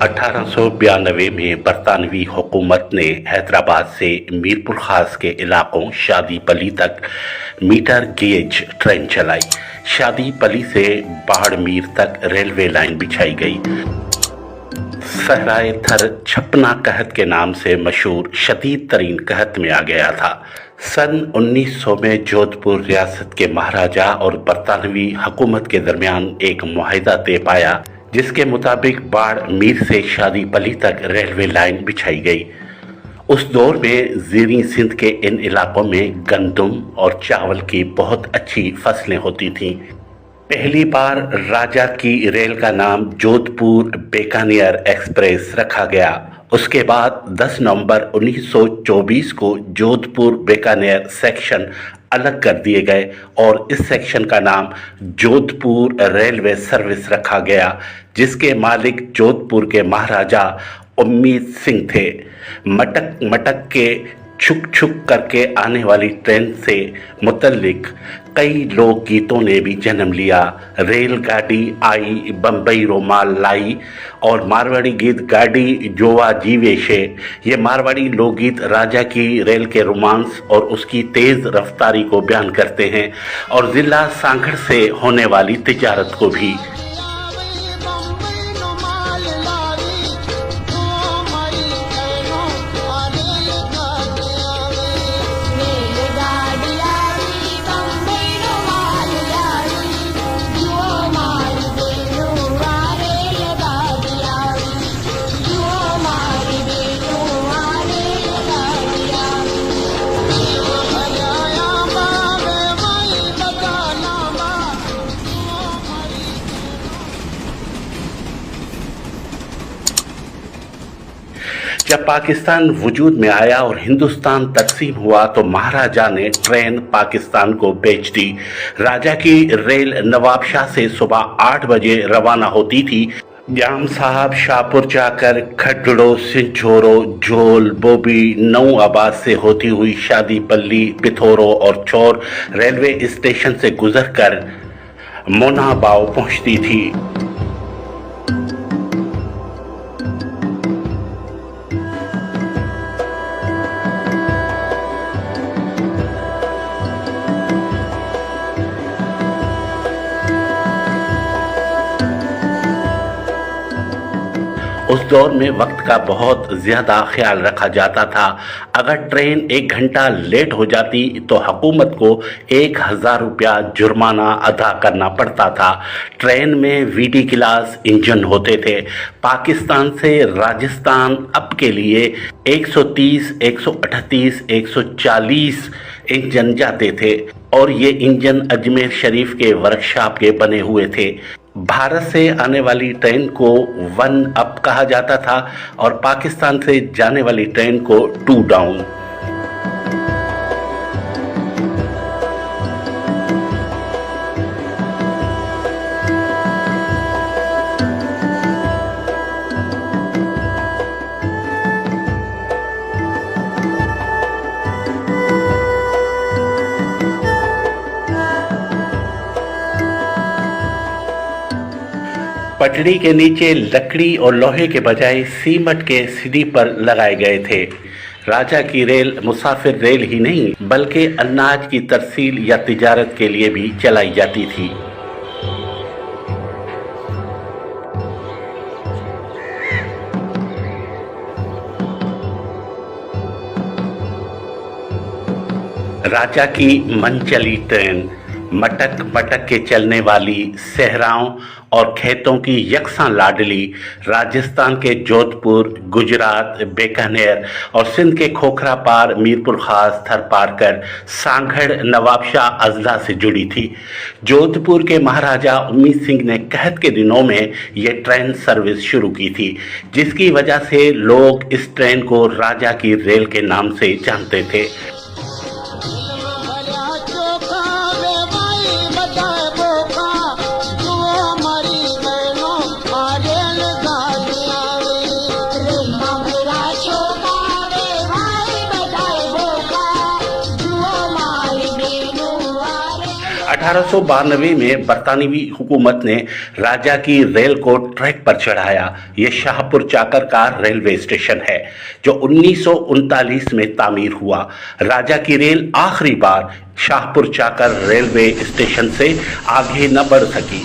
1892 में बरतानवी हुकूमत ने हैदराबाद से मीरपुर खास के इलाकों शादीपली तक मीटर गेज ट्रेन चलाई। शादीपली से बाड़मेर तक रेलवे लाइन बिछाई गई। सहराए थर छपना कहत के नाम से मशहूर शदीद तरीन कहत में आ गया था। सन 1900 में जोधपुर रियासत के महाराजा और बरतानवी हुकूमत के दरमियान एक मुआहिदा तय पाया, जिसके मुताबिक बाड़मेर से शादीपली तक रेलवे लाइन बिछाई गई। उस दौर में ज़ीरी सिंध के इन इलाकों में गंदम और चावल की बहुत अच्छी फसलें होती थीं। पहली बार राजा की रेल का नाम जोधपुर बीकानेर एक्सप्रेस रखा गया। उसके बाद 10 नवंबर 1924 को जोधपुर बीकानेर सेक्शन अलग कर दिए गए और इस सेक्शन का नाम जोधपुर रेलवे सर्विस रखा गया, जिसके मालिक जोधपुर के महाराजा उम्मीद सिंह थे। मटक मटक के छुक छुक करके आने वाली ट्रेन से मुतल्लिक कई लोकगीतों ने भी जन्म लिया। रेलगाड़ी आई, बम्बई रोमाल लाई और मारवाड़ी गीत गाड़ी जोवा जीवे शे। ये मारवाड़ी लोकगीत राजा की रेल के रोमांस और उसकी तेज़ रफ्तारी को बयान करते हैं और ज़िला सांगड़ से होने वाली तिजारत को भी। जब पाकिस्तान वजूद में आया और हिंदुस्तान तकसीम हुआ तो महाराजा ने ट्रेन पाकिस्तान को बेच दी। राजा की रेल नवाब शाह से सुबह 8 बजे रवाना होती थी। जाम साहब शाहपुर जाकर खड्डड़ो, सिंचोरो, झोल, बोबी, नऊ आबाद से होती हुई शादीपल्ली, पिथोरो और चौर रेलवे स्टेशन से गुजरकर मोनाबाव पहुंचती थी। उस दौर में वक्त का बहुत ज़्यादा ख्याल रखा जाता था। अगर ट्रेन 1 घंटा लेट हो जाती तो हुकूमत को 1000 रुपया जुर्माना अदा करना पड़ता था। ट्रेन में वीडी क्लास इंजन होते थे। पाकिस्तान से राजस्थान अप के लिए 130, 138, 140 इंजन जाते थे और ये इंजन अजमेर शरीफ के वर्कशॉप के बने हुए थे। भारत से आने वाली ट्रेन को 1 अप कहा जाता था और पाकिस्तान से जाने वाली ट्रेन को 2 डाउन। पटड़ी के नीचे लकड़ी और लोहे के बजाय सीमेंट के स्लीपर लगाए गए थे। राजा की रेल मुसाफिर रेल ही नहीं बल्कि अनाज की तरसील या तिजारत के लिए भी चलाई जाती थी। राजा की मनचली ट्रेन मटक मटक के चलने वाली सहराओं और खेतों की यकसां लाडली राजस्थान के जोधपुर, गुजरात, बीकानेर और सिंध के खोखरा पार मीरपुर खास थर पार कर सांगड़ नवाबशाह अजला से जुड़ी थी। जोधपुर के महाराजा उम्मीद सिंह ने कहत के दिनों में यह ट्रेन सर्विस शुरू की थी, जिसकी वजह से लोग इस ट्रेन को राजा की रेल के नाम से जानते थे। 1892 में बरतानवी हुकूमत ने राजा की रेल को ट्रैक पर चढ़ाया। यह शाहपुर चाकर का रेलवे स्टेशन है जो 1939 में तामीर हुआ। राजा की रेल आखिरी बार शाहपुर चाकर रेलवे स्टेशन से आगे न बढ़ सकी।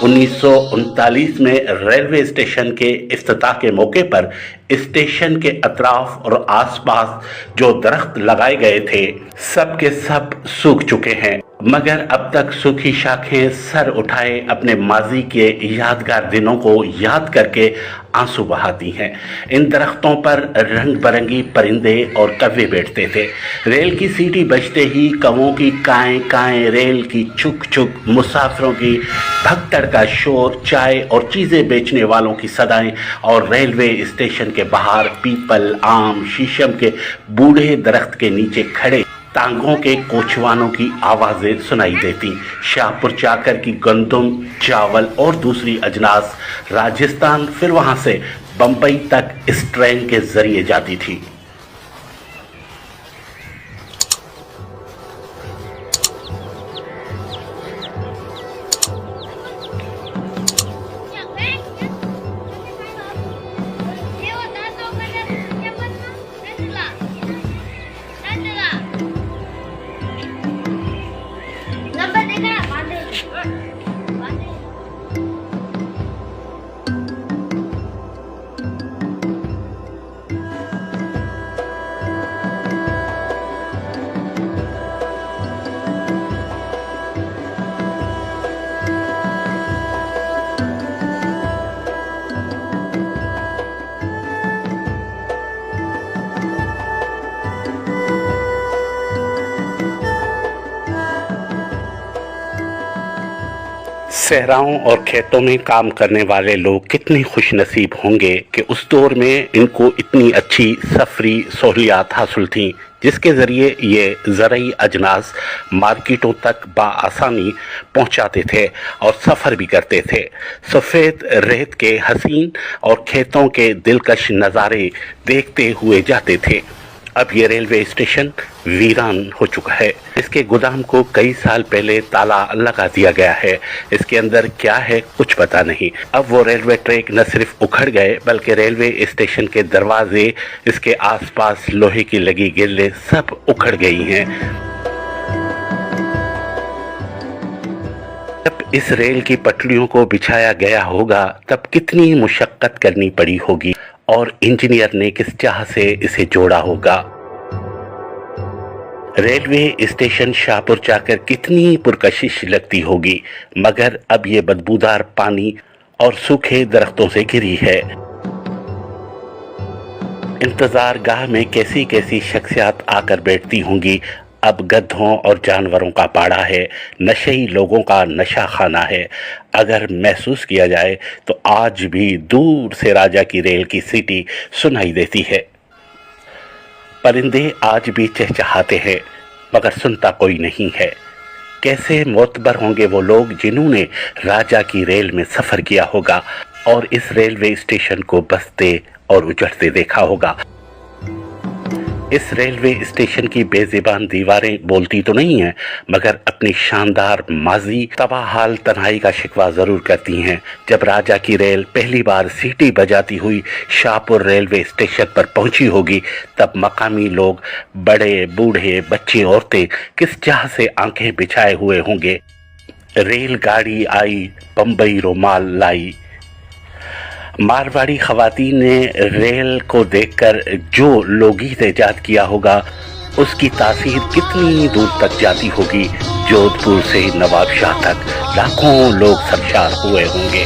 1939 में रेलवे स्टेशन के इफ्तिताह के मौके पर स्टेशन के अतराफ और आसपास जो दरख्त लगाए गए थे सब के सब सूख चुके हैं, मगर अब तक सूखी शाखें सर उठाए अपने माजी के यादगार दिनों को याद करके आंसू बहाती हैं। इन दरख्तों पर रंग बिरंगी परिंदे और कौवे बैठते थे। रेल की सीटी बजते ही कौवों की काएं काएं, रेल की चुक चुक, मुसाफिरों की भगदड़ का शोर, चाय और चीज़ें बेचने वालों की सदाएं और रेलवे स्टेशन के बाहर पीपल, आम, शीशम के बूढ़े दरख्त के नीचे खड़े टांगों के कोचवानों की आवाज़ें सुनाई देती। शाहपुर चाकर की गंदम, चावल और दूसरी अजनास राजस्थान फिर वहाँ से बम्बई तक इस ट्रेन के जरिए जाती थी। सहराओं और खेतों में काम करने वाले लोग कितने खुशनसीब होंगे कि उस दौर में इनको इतनी अच्छी सफरी सहूलियात हासिल थीं जिसके ज़रिए ये ज़रूरी अजनास मार्केटों तक बआसानी पहुंचाते थे और सफ़र भी करते थे। सफ़ेद रेत के हसीन और खेतों के दिलकश नज़ारे देखते हुए जाते थे। अब ये रेलवे स्टेशन वीरान हो चुका है। इसके गोदाम को कई साल पहले ताला लगा दिया गया है। इसके अंदर क्या है कुछ पता नहीं। अब वो रेलवे ट्रैक न सिर्फ उखड़ गए बल्कि रेलवे स्टेशन के दरवाजे, इसके आसपास लोहे की लगी गिल्ले सब उखड़ गई हैं। जब इस रेल की पटरियों को बिछाया गया होगा तब कितनी मुशक्कत करनी पड़ी होगी और इंजीनियर ने किस चाह से इसे जोड़ा होगा। रेलवे स्टेशन शाहपुर चाकर कितनी पुरकशिश लगती होगी, मगर अब ये बदबूदार पानी और सूखे दरख्तों से घिरी है। इंतजार गाह में कैसी कैसी शख्सियात आकर बैठती होंगी। अब गधों और जानवरों का पाड़ा है, नशेई लोगों का नशा खाना है। अगर महसूस किया जाए तो आज भी दूर से राजा की रेल की सीटी सुनाई देती है। परिंदे आज भी चहचहाते हैं मगर सुनता कोई नहीं है। कैसे मोतबर होंगे वो लोग जिन्होंने राजा की रेल में सफ़र किया होगा और इस रेलवे स्टेशन को बसते और उजड़ते देखा होगा। इस रेलवे स्टेशन की बेज़ुबान दीवारें बोलती तो नहीं हैं, मगर अपनी शानदार माजी तबाहाल तन्हाई का शिकवा ज़रूर करती हैं। जब राजा की रेल पहली बार सीटी बजाती हुई शाहपुर रेलवे स्टेशन पर पहुंची होगी तब मकामी लोग, बड़े बूढ़े, बच्चे, औरतें किस चाह से आंखें बिछाए हुए होंगे। रेलगाड़ी आई, बम्बई रुमाल लाई। मारवाड़ी खवातीन ने रेल को देखकर जो लोगीत ईजाद किया होगा उसकी तासीर कितनी दूर तक जाती होगी। जोधपुर से नवाबशाह तक लाखों लोग सरशार हुए होंगे।